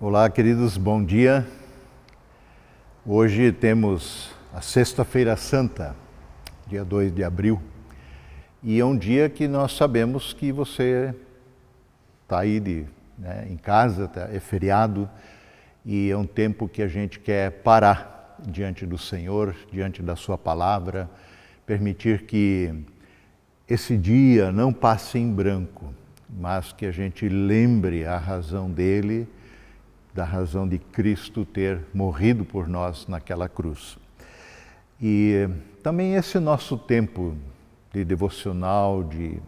Olá, queridos, bom dia. Hoje temos a Sexta-feira Santa, dia 2 de abril, e é um dia que nós sabemos que você está aí em casa, é feriado, e é um tempo que a gente quer parar diante do Senhor, diante da Sua Palavra, permitir que esse dia não passe em branco, mas que a gente lembre a razão dele, da razão de Cristo ter morrido por nós naquela cruz. E também esse nosso tempo de devocional, de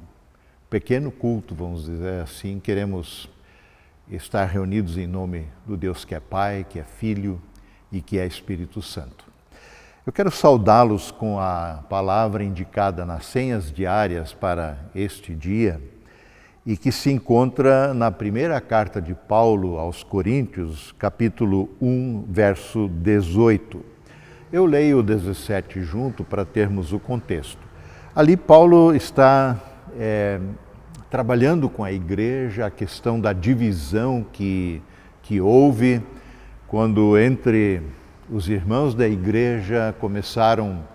pequeno culto, vamos dizer assim, queremos estar reunidos em nome do Deus que é Pai, que é Filho e que é Espírito Santo. Eu quero saudá-los com a palavra indicada nas senhas diárias para este dia, e que se encontra na primeira carta de Paulo aos Coríntios, capítulo 1, verso 18. Eu leio o 17 junto para termos o contexto. Ali Paulo está trabalhando com a igreja a questão da divisão que houve quando entre os irmãos da igreja começaram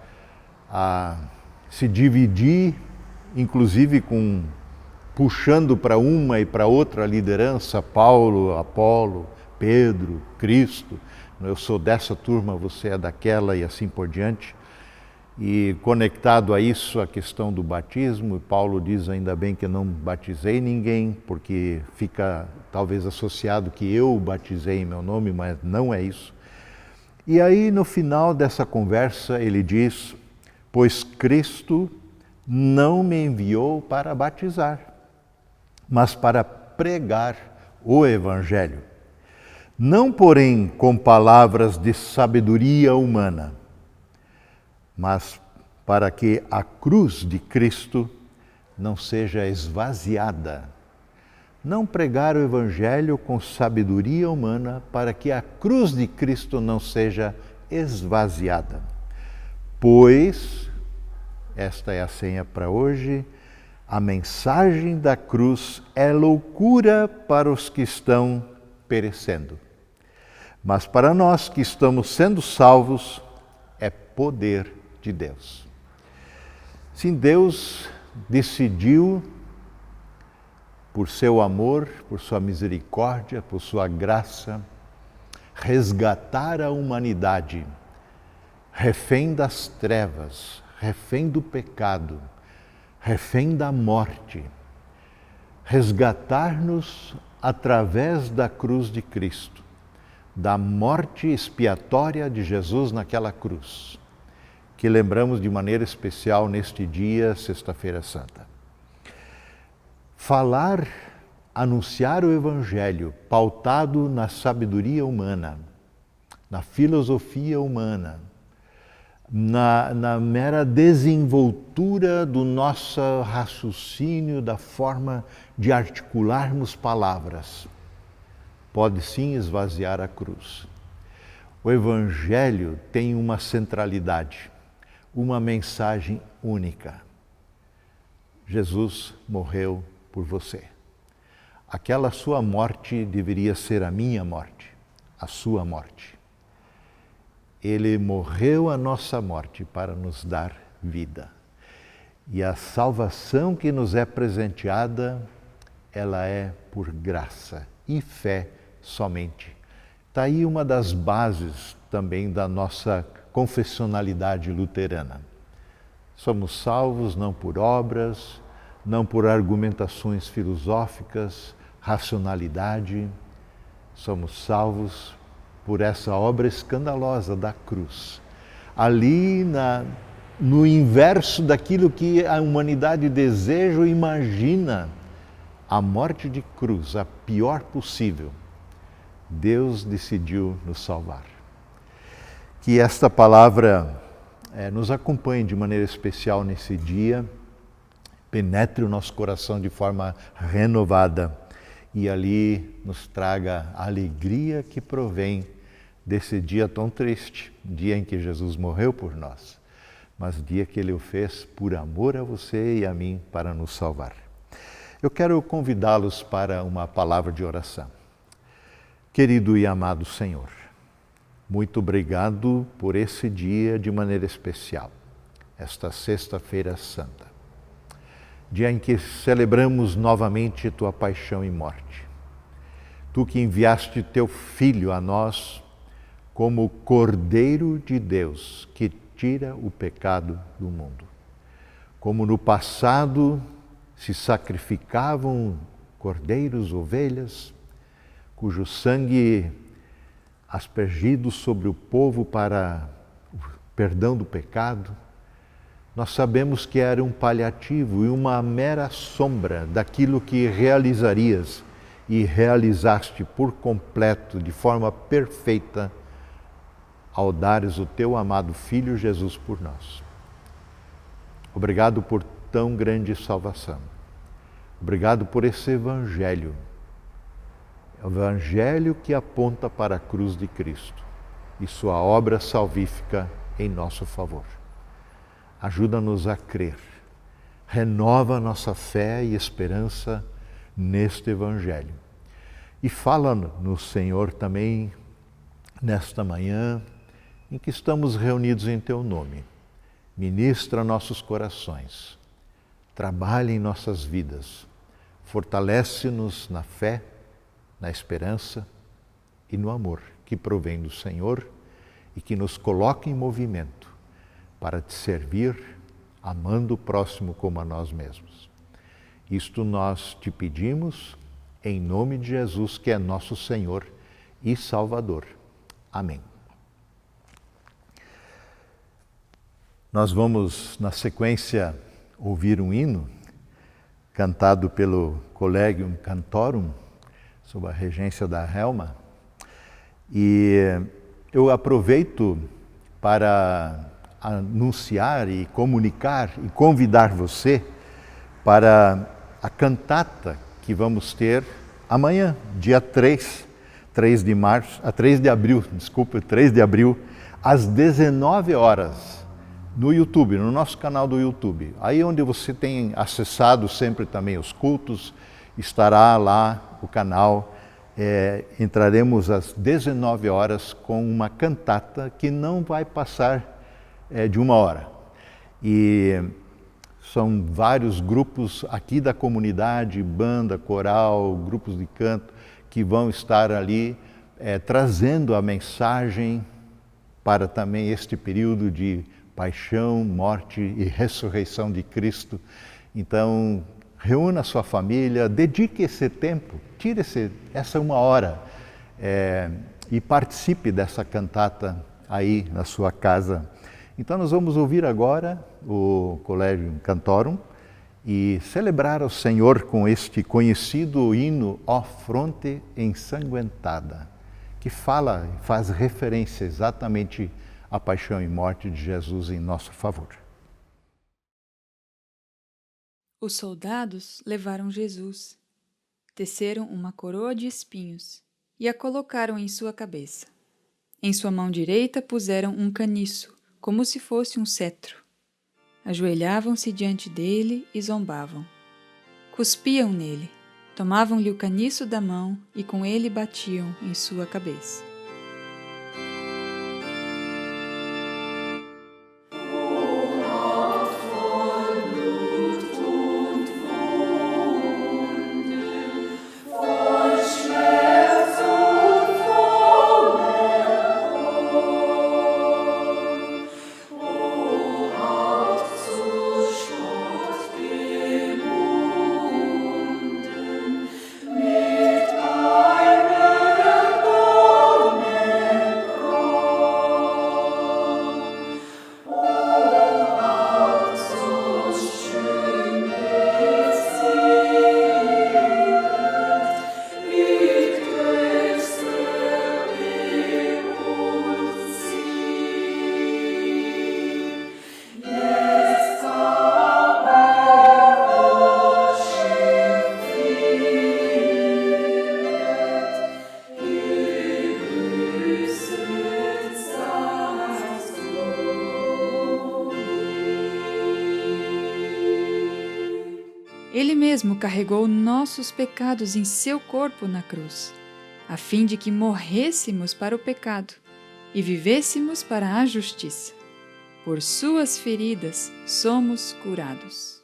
a se dividir, inclusive puxando para uma e para outra liderança, Paulo, Apolo, Pedro, Cristo. Eu sou dessa turma, você é daquela e assim por diante. E conectado a isso, a questão do batismo, Paulo diz ainda bem que eu não batizei ninguém, porque fica talvez associado que eu batizei em meu nome, mas não é isso. E aí no final dessa conversa ele diz, pois Cristo não me enviou para batizar, mas para pregar o Evangelho. Não, porém, com palavras de sabedoria humana, mas para que a cruz de Cristo não seja esvaziada. Não pregar o Evangelho com sabedoria humana, para que a cruz de Cristo não seja esvaziada. Pois, esta é a senha para hoje, a mensagem da cruz é loucura para os que estão perecendo. Mas para nós que estamos sendo salvos, é poder de Deus. Sim, Deus decidiu, por seu amor, por sua misericórdia, por sua graça, resgatar a humanidade, refém das trevas, refém do pecado, refém da morte, resgatar-nos através da cruz de Cristo, da morte expiatória de Jesus naquela cruz, que lembramos de maneira especial neste dia, Sexta-feira Santa. Falar, anunciar o Evangelho pautado na sabedoria humana, na filosofia humana, na mera desenvoltura do nosso raciocínio, da forma de articularmos palavras, pode sim esvaziar a cruz. O Evangelho tem uma centralidade, uma mensagem única. Jesus morreu por você. Aquela sua morte deveria ser a minha morte, a sua morte. Ele morreu a nossa morte para nos dar vida. E a salvação que nos é presenteada, ela é por graça e fé somente. Está aí uma das bases também da nossa confessionalidade luterana. Somos salvos não por obras, não por argumentações filosóficas, racionalidade. Somos salvos por essa obra escandalosa da cruz. Ali no inverso daquilo que a humanidade deseja ou imagina, a morte de cruz, a pior possível, Deus decidiu nos salvar. Que esta palavra nos acompanhe de maneira especial nesse dia, penetre o nosso coração de forma renovada e ali nos traga a alegria que provém desse dia tão triste, dia em que Jesus morreu por nós, mas dia que Ele o fez por amor a você e a mim para nos salvar. Eu quero convidá-los para uma palavra de oração. Querido e amado Senhor, muito obrigado por esse dia de maneira especial, esta Sexta-feira Santa, dia em que celebramos novamente Tua paixão e morte. Tu que enviaste Teu Filho a nós como Cordeiro de Deus que tira o pecado do mundo. Como no passado se sacrificavam cordeiros, ovelhas, cujo sangue aspergido sobre o povo para o perdão do pecado, nós sabemos que era um paliativo e uma mera sombra daquilo que realizarias e realizaste por completo, de forma perfeita, ao dares o Teu amado Filho Jesus por nós. Obrigado por tão grande salvação. Obrigado por esse Evangelho que aponta para a cruz de Cristo e sua obra salvífica em nosso favor. Ajuda-nos a crer, renova nossa fé e esperança neste Evangelho. E fala no Senhor também nesta manhã em que estamos reunidos em Teu nome. Ministra nossos corações, trabalha em nossas vidas, fortalece-nos na fé, na esperança e no amor que provém do Senhor e que nos coloca em movimento para Te servir, amando o próximo como a nós mesmos. Isto nós Te pedimos em nome de Jesus, que é nosso Senhor e Salvador. Amém. Nós vamos, na sequência, ouvir um hino cantado pelo Collegium Cantorum, sob a regência da Helma. E eu aproveito para anunciar e comunicar e convidar você para a cantata que vamos ter amanhã, dia 3 de abril, às 19 horas, no YouTube, no nosso canal do YouTube. Aí onde você tem acessado sempre também os cultos, estará lá o canal. Entraremos às 19 horas com uma cantata que não vai passar de 1 hora. E são vários grupos aqui da comunidade, banda, coral, grupos de canto, que vão estar ali trazendo a mensagem para também este período de paixão, morte e ressurreição de Cristo. Então, reúna a sua família, dedique esse tempo, tire essa 1 hora e participe dessa cantata aí na sua casa. Então nós vamos ouvir agora o Collegium Cantorum e celebrar ao Senhor com este conhecido hino Ó Fronte Ensanguentada, que faz referência exatamente à paixão e morte de Jesus em nosso favor. Os soldados levaram Jesus, teceram uma coroa de espinhos e a colocaram em sua cabeça. Em sua mão direita puseram um caniço, como se fosse um cetro. Ajoelhavam-se diante dele e zombavam. Cuspiam nele, tomavam-lhe o caniço da mão e com ele batiam em sua cabeça. Ele mesmo carregou nossos pecados em seu corpo na cruz. a fim de que morrêssemos para o pecado e vivêssemos para a justiça. Por suas feridas somos curados.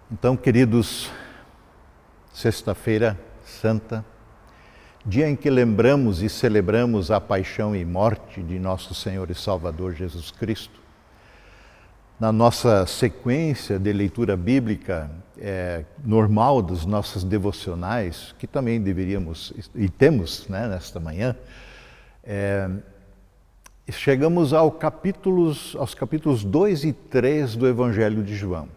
Então, queridos, Sexta-feira Santa, dia em que lembramos e celebramos a paixão e morte de nosso Senhor e Salvador Jesus Cristo. Na nossa sequência de leitura bíblica normal dos nossos devocionais, que também deveríamos e temos nesta manhã, chegamos aos capítulos 2 e 3 do Evangelho de João.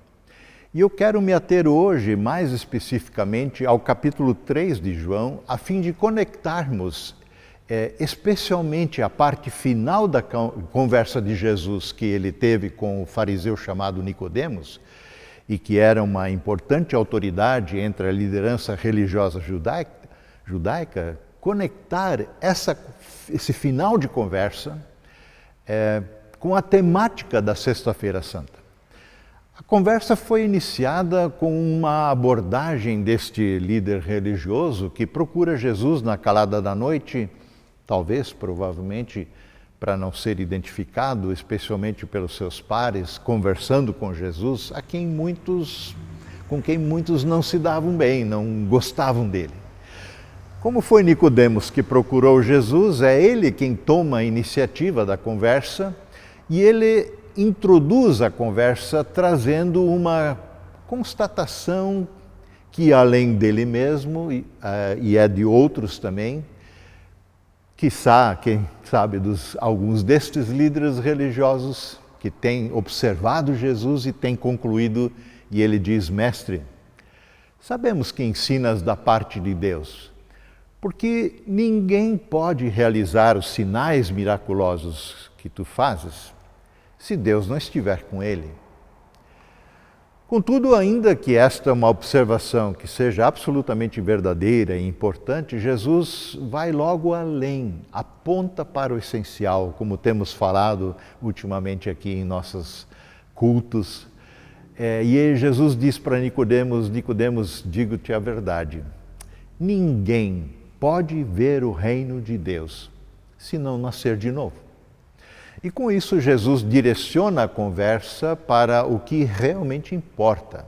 E eu quero me ater hoje, mais especificamente, ao capítulo 3 de João, a fim de conectarmos especialmente a parte final da conversa de Jesus que ele teve com o fariseu chamado Nicodemos, e que era uma importante autoridade entre a liderança religiosa judaica, conectar esse final de conversa com a temática da Sexta-feira Santa. A conversa foi iniciada com uma abordagem deste líder religioso que procura Jesus na calada da noite, talvez, provavelmente, para não ser identificado, especialmente pelos seus pares, conversando com Jesus, com quem muitos não se davam bem, não gostavam dele. Como foi Nicodemos que procurou Jesus, é ele quem toma a iniciativa da conversa e ele introduz a conversa trazendo uma constatação que, além dele mesmo, e é de outros também, quiçá, quem sabe, alguns destes líderes religiosos que têm observado Jesus e têm concluído, e ele diz: Mestre, sabemos que ensinas da parte de Deus, porque ninguém pode realizar os sinais miraculosos que tu fazes se Deus não estiver com ele. Contudo, ainda que esta é uma observação que seja absolutamente verdadeira e importante, Jesus vai logo além, aponta para o essencial, como temos falado ultimamente aqui em nossos cultos. E Jesus diz para Nicodemos: Nicodemos, digo-te a verdade, ninguém pode ver o reino de Deus se não nascer de novo. E com isso Jesus direciona a conversa para o que realmente importa.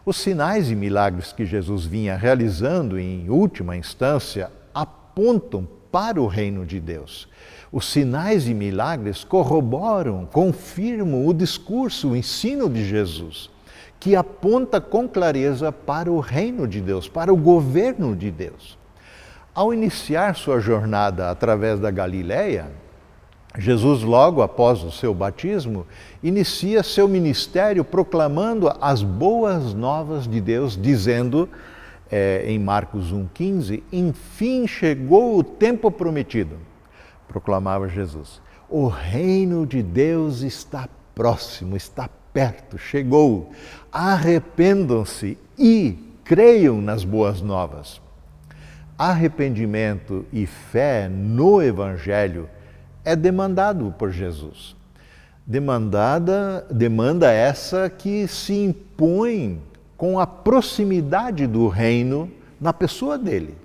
Os sinais e milagres que Jesus vinha realizando em última instância apontam para o reino de Deus. Os sinais e milagres corroboram, confirmam o discurso, o ensino de Jesus, que aponta com clareza para o reino de Deus, para o governo de Deus. Ao iniciar sua jornada através da Galileia, Jesus, logo após o seu batismo, inicia seu ministério proclamando as boas novas de Deus, dizendo, em Marcos 1,15, enfim chegou o tempo prometido, proclamava Jesus. O reino de Deus está próximo, está perto, chegou. Arrependam-se e creiam nas boas novas. Arrependimento e fé no Evangelho é demandado por Jesus. Demanda essa que se impõe com a proximidade do reino na pessoa dele.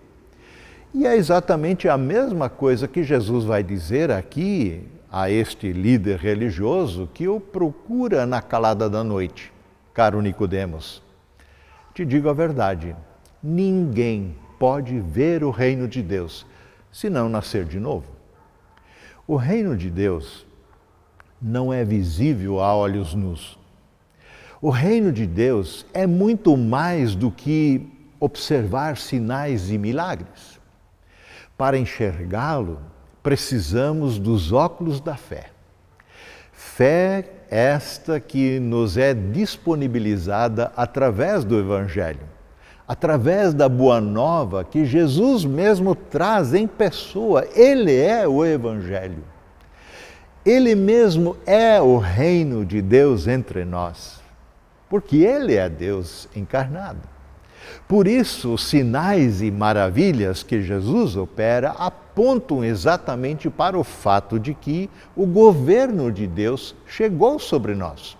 E é exatamente a mesma coisa que Jesus vai dizer aqui a este líder religioso que o procura na calada da noite. Caro Nicodemos, te digo a verdade, ninguém pode ver o reino de Deus se não nascer de novo. O reino de Deus não é visível a olhos nus. O reino de Deus é muito mais do que observar sinais e milagres. Para enxergá-lo, precisamos dos óculos da fé. Fé esta que nos é disponibilizada através do Evangelho, através da Boa Nova que Jesus mesmo traz em pessoa. Ele é o Evangelho. Ele mesmo é o reino de Deus entre nós, porque Ele é Deus encarnado. Por isso, os sinais e maravilhas que Jesus opera apontam exatamente para o fato de que o governo de Deus chegou sobre nós.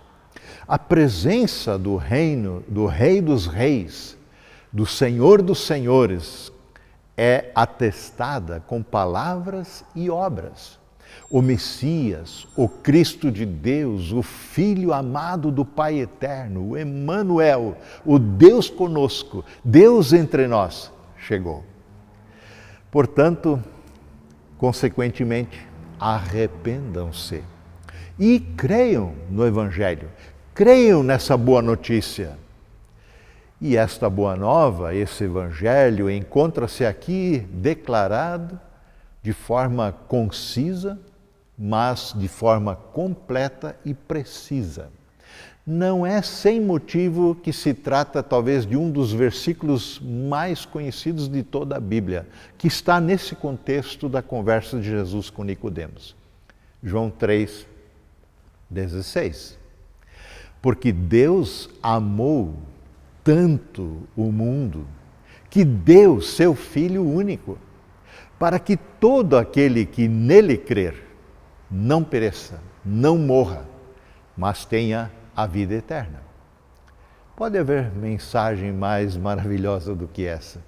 A presença do reino, do Rei dos Reis, do Senhor dos Senhores, é atestada com palavras e obras. O Messias, o Cristo de Deus, o Filho amado do Pai Eterno, o Emmanuel, o Deus conosco, Deus entre nós, chegou. Portanto, consequentemente, arrependam-se e creiam no Evangelho, creiam nessa boa notícia. E esta boa nova, esse Evangelho, encontra-se aqui declarado de forma concisa, mas de forma completa e precisa. Não é sem motivo que se trata talvez de um dos versículos mais conhecidos de toda a Bíblia, que está nesse contexto da conversa de Jesus com Nicodemos. João 3,16. Porque Deus amou tanto o mundo, que deu seu Filho único, para que todo aquele que nele crer não pereça, não morra, mas tenha a vida eterna. Pode haver mensagem mais maravilhosa do que essa.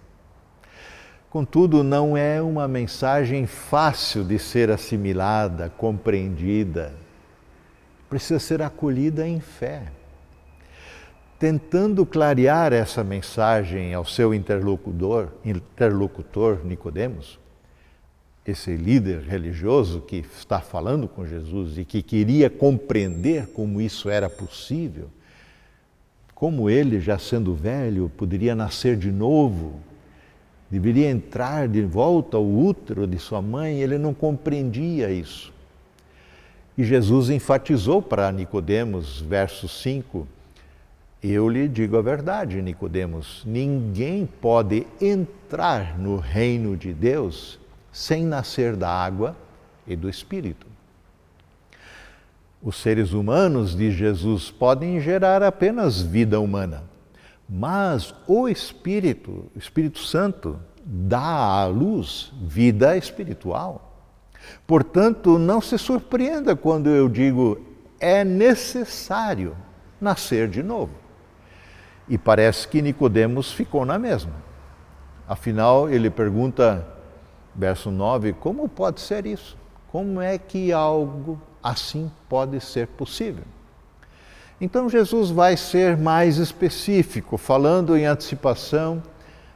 Contudo, não é uma mensagem fácil de ser assimilada, compreendida. Precisa ser acolhida em fé. Tentando clarear essa mensagem ao seu interlocutor Nicodemos, esse líder religioso que está falando com Jesus e que queria compreender como isso era possível, como ele, já sendo velho, poderia nascer de novo, deveria entrar de volta ao útero de sua mãe, ele não compreendia isso. E Jesus enfatizou para Nicodemos, verso 5, eu lhe digo a verdade, Nicodemos, ninguém pode entrar no reino de Deus sem nascer da água e do Espírito. Os seres humanos de Jesus podem gerar apenas vida humana, mas o Espírito Santo, dá à luz vida espiritual. Portanto, não se surpreenda quando eu digo, é necessário nascer de novo. E parece que Nicodemos ficou na mesma. Afinal, ele pergunta, verso 9, como pode ser isso? Como é que algo assim pode ser possível? Então Jesus vai ser mais específico, falando em antecipação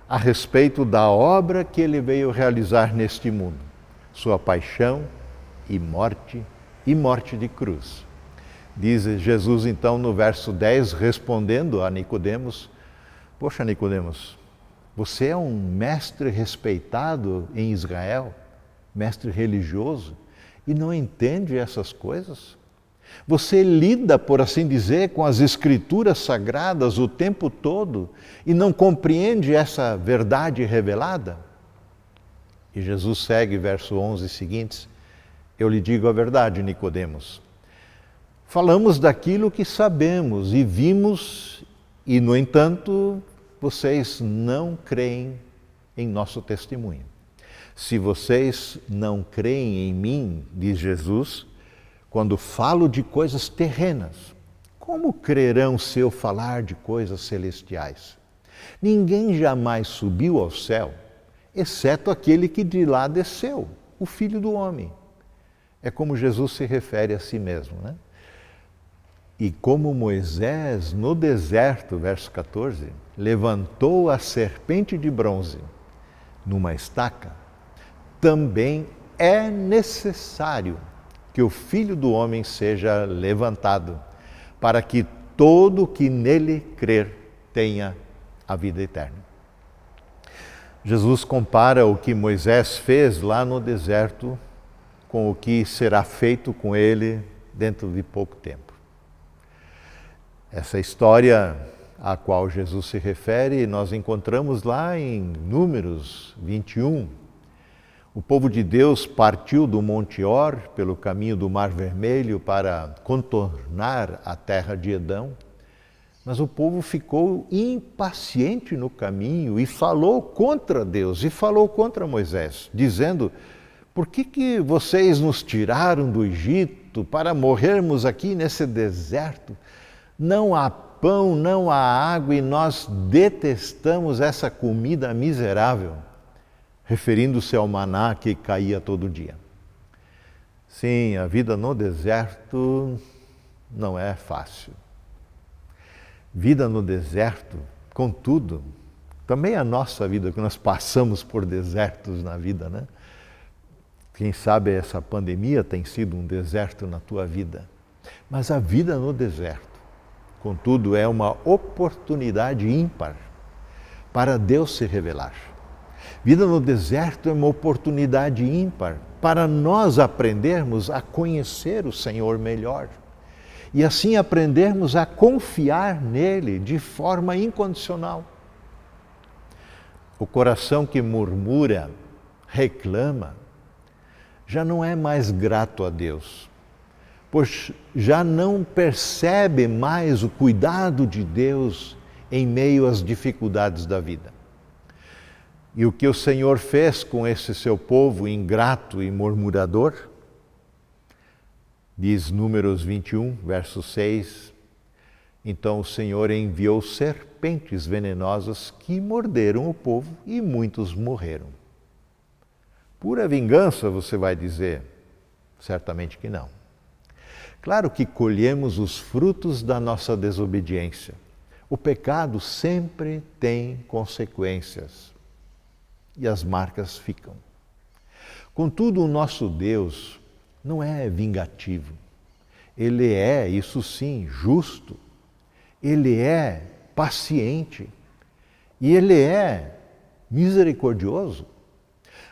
a respeito da obra que ele veio realizar neste mundo, sua paixão e morte de cruz. Diz Jesus então no verso 10, respondendo a Nicodemos, poxa Nicodemos, Você é um mestre respeitado em Israel, mestre religioso, e não entende essas coisas? Você lida, por assim dizer, com as escrituras sagradas o tempo todo e não compreende essa verdade revelada? E Jesus segue, verso 11 seguintes, eu lhe digo a verdade, Nicodemos. Falamos daquilo que sabemos e vimos, e, no entanto, vocês não creem em nosso testemunho. Se vocês não creem em mim, diz Jesus, quando falo de coisas terrenas, como crerão se eu falar de coisas celestiais? Ninguém jamais subiu ao céu, exceto aquele que de lá desceu, o Filho do Homem. É como Jesus se refere a si mesmo, né? E como Moisés, no deserto, verso 14, levantou a serpente de bronze numa estaca, também é necessário que o Filho do Homem seja levantado, para que todo que nele crer tenha a vida eterna. Jesus compara o que Moisés fez lá no deserto com o que será feito com ele dentro de pouco tempo. Essa história a qual Jesus se refere, nós encontramos lá em Números 21. O povo de Deus partiu do Monte Or pelo caminho do Mar Vermelho para contornar a terra de Edom, mas o povo ficou impaciente no caminho e falou contra Deus e falou contra Moisés, dizendo: por que vocês nos tiraram do Egito para morrermos aqui nesse deserto? Não há pão, não há água e nós detestamos essa comida miserável, referindo-se ao maná que caía todo dia. Sim, a vida no deserto não é fácil. Vida no deserto, contudo, também a nossa vida, que nós passamos por desertos na vida, né? Quem sabe essa pandemia tem sido um deserto na tua vida. Mas a vida no deserto, contudo, é uma oportunidade ímpar para Deus se revelar. Vida no deserto é uma oportunidade ímpar para nós aprendermos a conhecer o Senhor melhor e assim aprendermos a confiar nele de forma incondicional. O coração que murmura, reclama, já não é mais grato a Deus, pois já não percebe mais o cuidado de Deus em meio às dificuldades da vida. E o que o Senhor fez com esse seu povo ingrato e murmurador? Diz Números 21, verso 6, então o Senhor enviou serpentes venenosas que morderam o povo e muitos morreram. Pura vingança, você vai dizer? Certamente que não. Claro que colhemos os frutos da nossa desobediência. O pecado sempre tem consequências e as marcas ficam. Contudo, o nosso Deus não é vingativo. Ele é, isso sim, justo. Ele é paciente. E ele é misericordioso.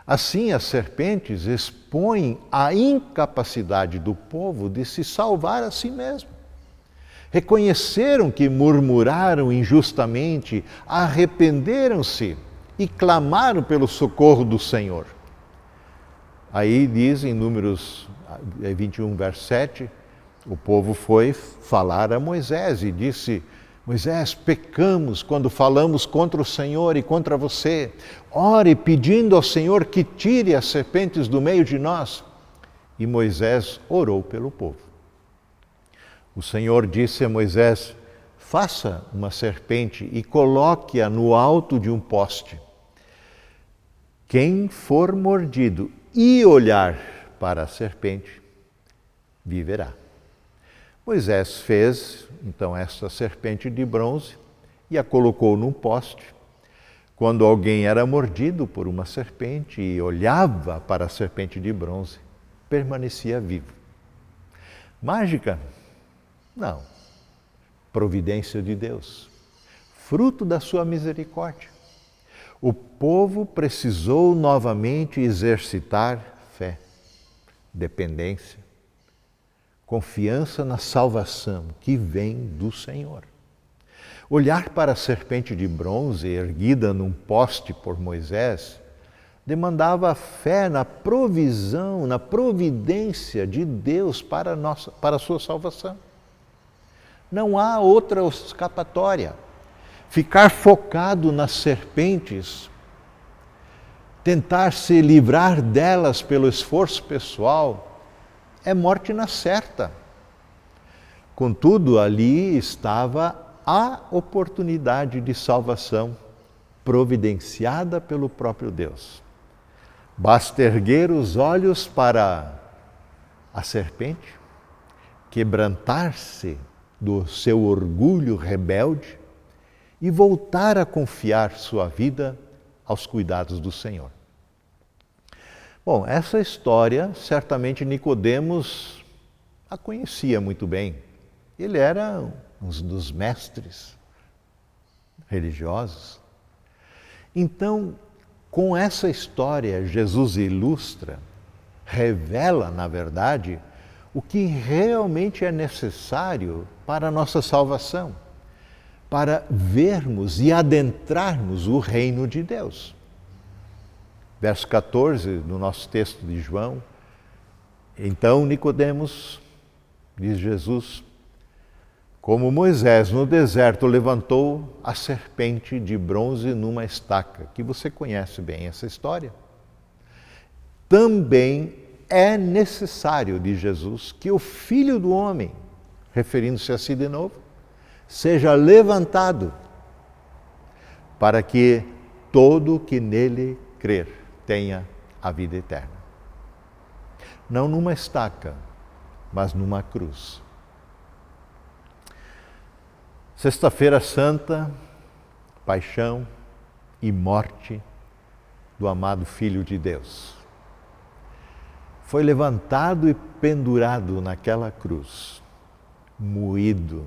Assim, as serpentes expõem a incapacidade do povo de se salvar a si mesmo. Reconheceram que murmuraram injustamente, arrependeram-se e clamaram pelo socorro do Senhor. Aí diz em Números 21, verso 7, o povo foi falar a Moisés e disse: Moisés, pecamos quando falamos contra o Senhor e contra você. Ore pedindo ao Senhor que tire as serpentes do meio de nós. E Moisés orou pelo povo. O Senhor disse a Moisés: faça uma serpente e coloque-a no alto de um poste. Quem for mordido e olhar para a serpente, viverá. Moisés fez, então, essa serpente de bronze e a colocou num poste. Quando alguém era mordido por uma serpente e olhava para a serpente de bronze, permanecia vivo. Mágica? Não. Providência de Deus. Fruto da sua misericórdia. o povo precisou novamente exercitar fé, dependência, confiança na salvação que vem do Senhor. Olhar para a serpente de bronze erguida num poste por Moisés demandava fé na provisão, na providência de Deus para a sua salvação. Não há outra escapatória. Ficar focado nas serpentes, tentar se livrar delas pelo esforço pessoal, é morte na certa. Contudo, ali estava a oportunidade de salvação providenciada pelo próprio Deus. Basta erguer os olhos para a serpente, quebrantar-se do seu orgulho rebelde e voltar a confiar sua vida aos cuidados do Senhor. Bom, essa história, certamente Nicodemos a conhecia muito bem. Ele era um dos mestres religiosos. Então, com essa história, Jesus ilustra, revela, na verdade, o que realmente é necessário para a nossa salvação, para vermos e adentrarmos o reino de Deus. Verso 14 do nosso texto de João. Então Nicodemos, diz Jesus, como Moisés no deserto levantou a serpente de bronze numa estaca, que você conhece bem essa história, também é necessário, diz Jesus, que o Filho do Homem, referindo-se a si de novo, seja levantado, para que todo que nele crer tenha a vida eterna. Não numa estaca, mas numa cruz. Sexta-feira Santa, paixão e morte do amado Filho de Deus. Foi levantado e pendurado naquela cruz, moído,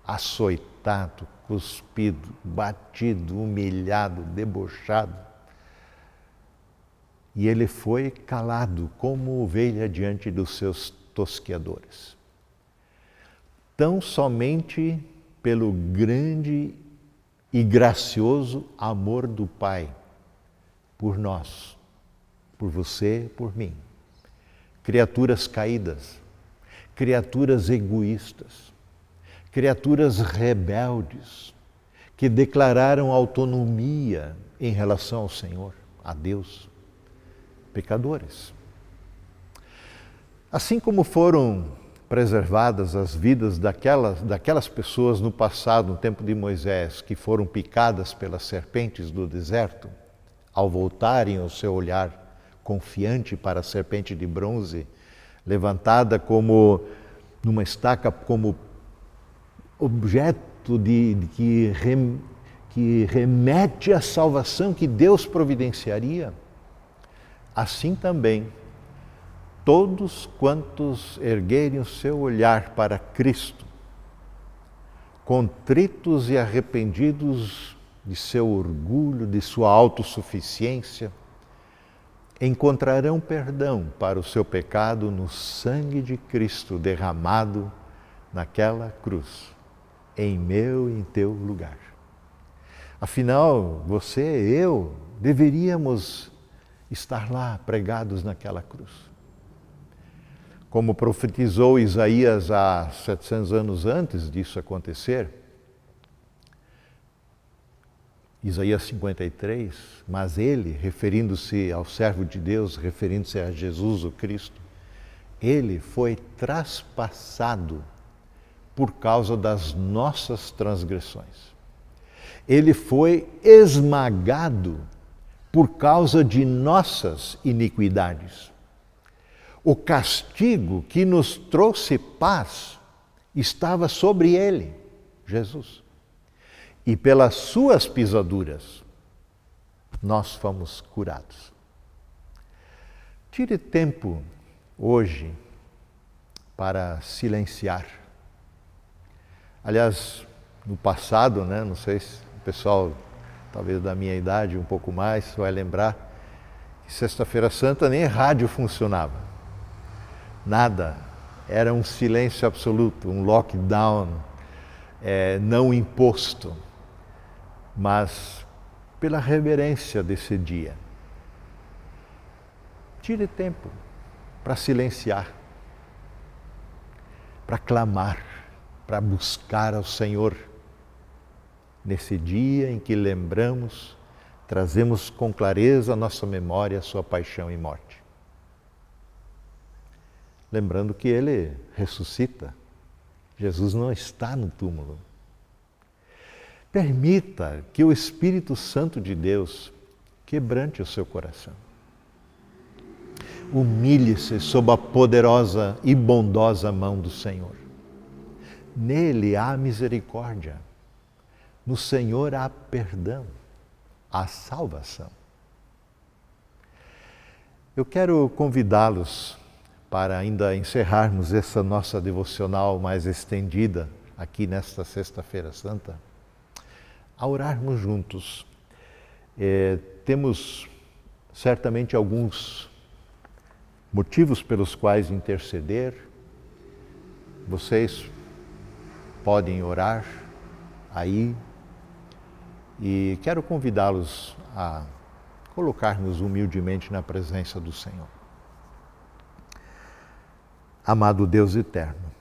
açoitado, cuspido, batido, humilhado, debochado. E ele foi calado como ovelha diante dos seus tosqueadores. Tão somente pelo grande e gracioso amor do Pai por nós, por você, por mim. Criaturas caídas, criaturas egoístas, criaturas rebeldes, que declararam autonomia em relação ao Senhor, a Deus, pecadores. Assim como foram preservadas as vidas daquelas pessoas no passado, no tempo de Moisés, que foram picadas pelas serpentes do deserto, ao voltarem o seu olhar confiante para a serpente de bronze, levantada como numa estaca, como objeto que remete à salvação que Deus providenciaria, assim também todos quantos erguerem o seu olhar para Cristo, contritos e arrependidos de seu orgulho, de sua autossuficiência, encontrarão perdão para o seu pecado no sangue de Cristo derramado naquela cruz, em meu e em teu lugar. Afinal, você e eu deveríamos estar lá pregados naquela cruz. Como profetizou Isaías há 700 anos antes disso acontecer, Isaías 53, mas ele, referindo-se ao servo de Deus, referindo-se a Jesus o Cristo, ele foi traspassado por causa das nossas transgressões. Ele foi esmagado por causa de nossas iniquidades. O castigo que nos trouxe paz estava sobre ele, Jesus. E pelas suas pisaduras, nós fomos curados. Tire tempo hoje para silenciar. Aliás, no passado, não sei se o pessoal talvez da minha idade, um pouco mais, vai lembrar que Sexta-feira Santa nem rádio funcionava. Nada. Era um silêncio absoluto, um lockdown não imposto, mas pela reverência desse dia. Tire tempo para silenciar, para clamar, para buscar ao Senhor. Nesse dia em que lembramos, trazemos com clareza à nossa memória a sua paixão e morte. Lembrando que Ele ressuscita. Jesus não está no túmulo. Permita que o Espírito Santo de Deus quebrante o seu coração. Humilhe-se sob a poderosa e bondosa mão do Senhor. Nele há misericórdia. No Senhor há perdão, há salvação. Eu quero convidá-los para ainda encerrarmos essa nossa devocional mais estendida aqui nesta Sexta-feira Santa, a orarmos juntos. Temos certamente alguns motivos pelos quais interceder. Vocês podem orar aí e quero convidá-los a colocar-nos humildemente na presença do Senhor. Amado Deus eterno,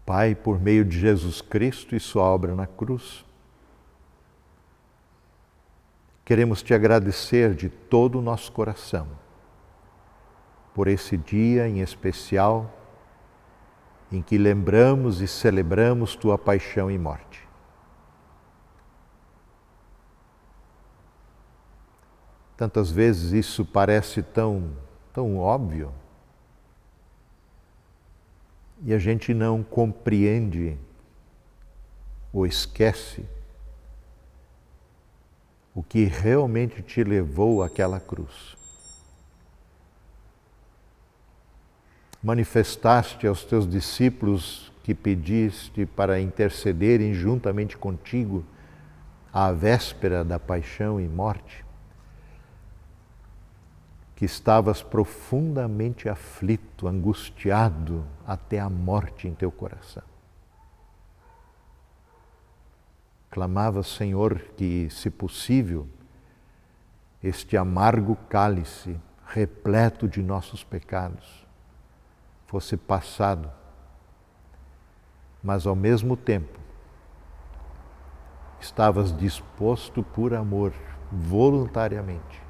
Pai, por meio de Jesus Cristo e sua obra na cruz, queremos te agradecer de todo o nosso coração por esse dia em especial em que lembramos e celebramos tua paixão e morte. Tantas vezes isso parece tão óbvio e a gente não compreende ou esquece o que realmente te levou àquela cruz. Manifestaste aos teus discípulos que pediste para intercederem juntamente contigo à véspera da paixão e morte, que estavas profundamente aflito, angustiado até a morte em teu coração. Clamavas, Senhor, que, se possível, este amargo cálice, repleto de nossos pecados, fosse passado, mas ao mesmo tempo estavas disposto por amor, voluntariamente,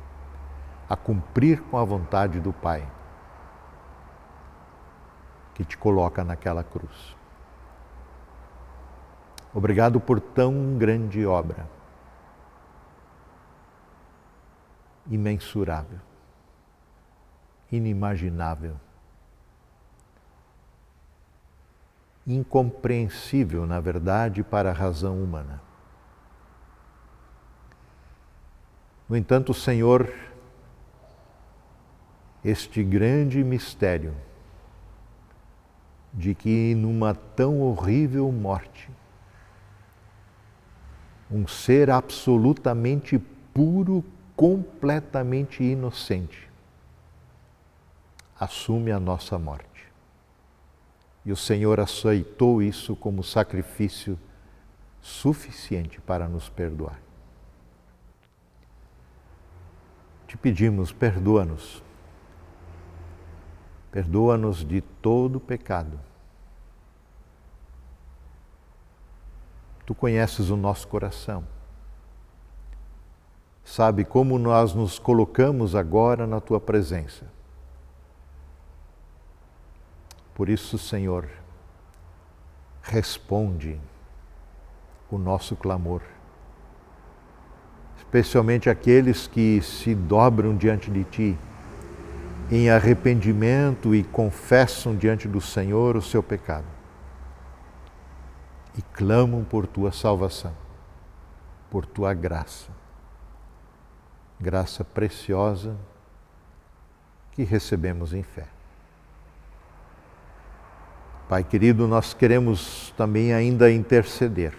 a cumprir com a vontade do Pai, que te coloca naquela cruz. Obrigado por tão grande obra, imensurável, inimaginável, incompreensível, na verdade, para a razão humana. No entanto, Senhor, este grande mistério de que numa tão horrível morte, um ser absolutamente puro, completamente inocente, assume a nossa morte. E o Senhor aceitou isso como sacrifício suficiente para nos perdoar. Te pedimos, perdoa-nos. Perdoa-nos de todo pecado. Tu conheces o nosso coração. Sabe como nós nos colocamos agora na Tua presença. Por isso, Senhor, responde o nosso clamor. Especialmente aqueles que se dobram diante de Ti, em arrependimento e confessam diante do Senhor o seu pecado. E clamam por Tua salvação, por Tua graça. Graça preciosa que recebemos em fé. Pai querido, nós queremos também ainda interceder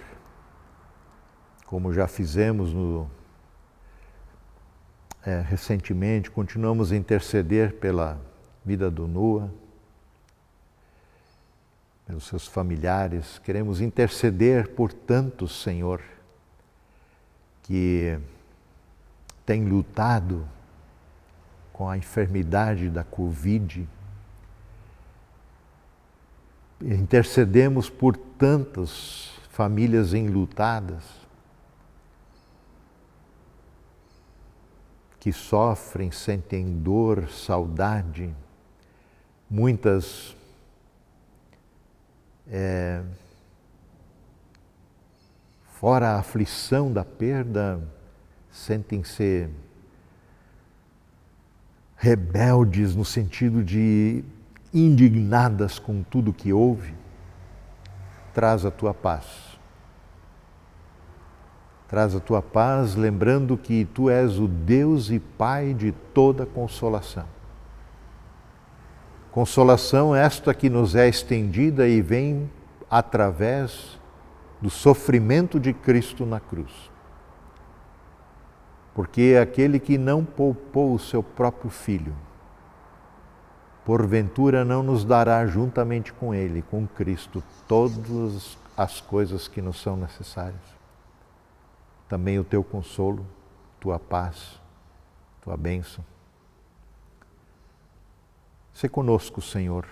como já fizemos recentemente, continuamos a interceder pela vida do Noah, pelos seus familiares. Queremos interceder por tantos, Senhor, que têm lutado com a enfermidade da Covid. Intercedemos por tantas famílias enlutadas que sofrem, sentem dor, saudade, muitas fora a aflição da perda, sentem-se rebeldes no sentido de indignadas com tudo que houve. Traz a tua paz. Traz a tua paz, lembrando que tu és o Deus e Pai de toda consolação. Consolação esta que nos é estendida e vem através do sofrimento de Cristo na cruz. Porque aquele que não poupou o seu próprio Filho, porventura não nos dará juntamente com Ele, com Cristo, todas as coisas que nos são necessárias. Também o teu consolo, tua paz, tua bênção. Sê conosco, Senhor.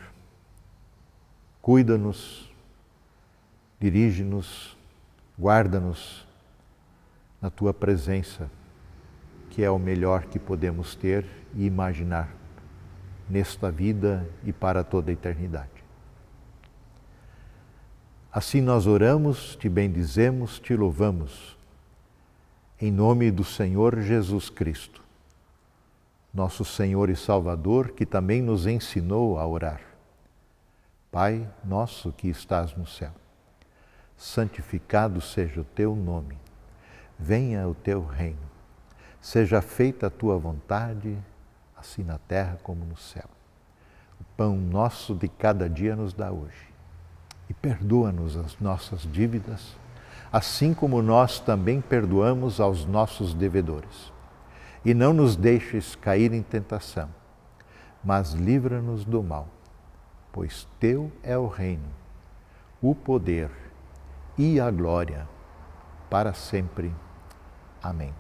Cuida-nos, dirige-nos, guarda-nos na tua presença, que é o melhor que podemos ter e imaginar nesta vida e para toda a eternidade. Assim nós oramos, te bendizemos, te louvamos, em nome do Senhor Jesus Cristo, nosso Senhor e Salvador, que também nos ensinou a orar. Pai nosso que estás no céu, santificado seja o teu nome, venha o teu reino, seja feita a tua vontade, assim na terra como no céu. O pão nosso de cada dia nos dá hoje. E perdoa-nos as nossas dívidas, assim como nós também perdoamos aos nossos devedores. E não nos deixes cair em tentação, mas livra-nos do mal, pois teu é o reino, o poder e a glória para sempre. Amém.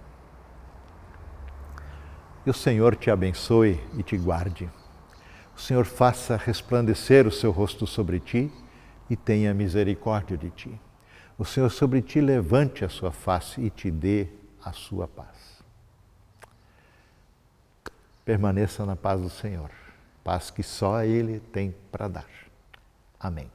E o Senhor te abençoe e te guarde. O Senhor faça resplandecer o seu rosto sobre ti e tenha misericórdia de ti. O Senhor sobre ti levante a sua face e te dê a sua paz. Permaneça na paz do Senhor, paz que só Ele tem para dar. Amém.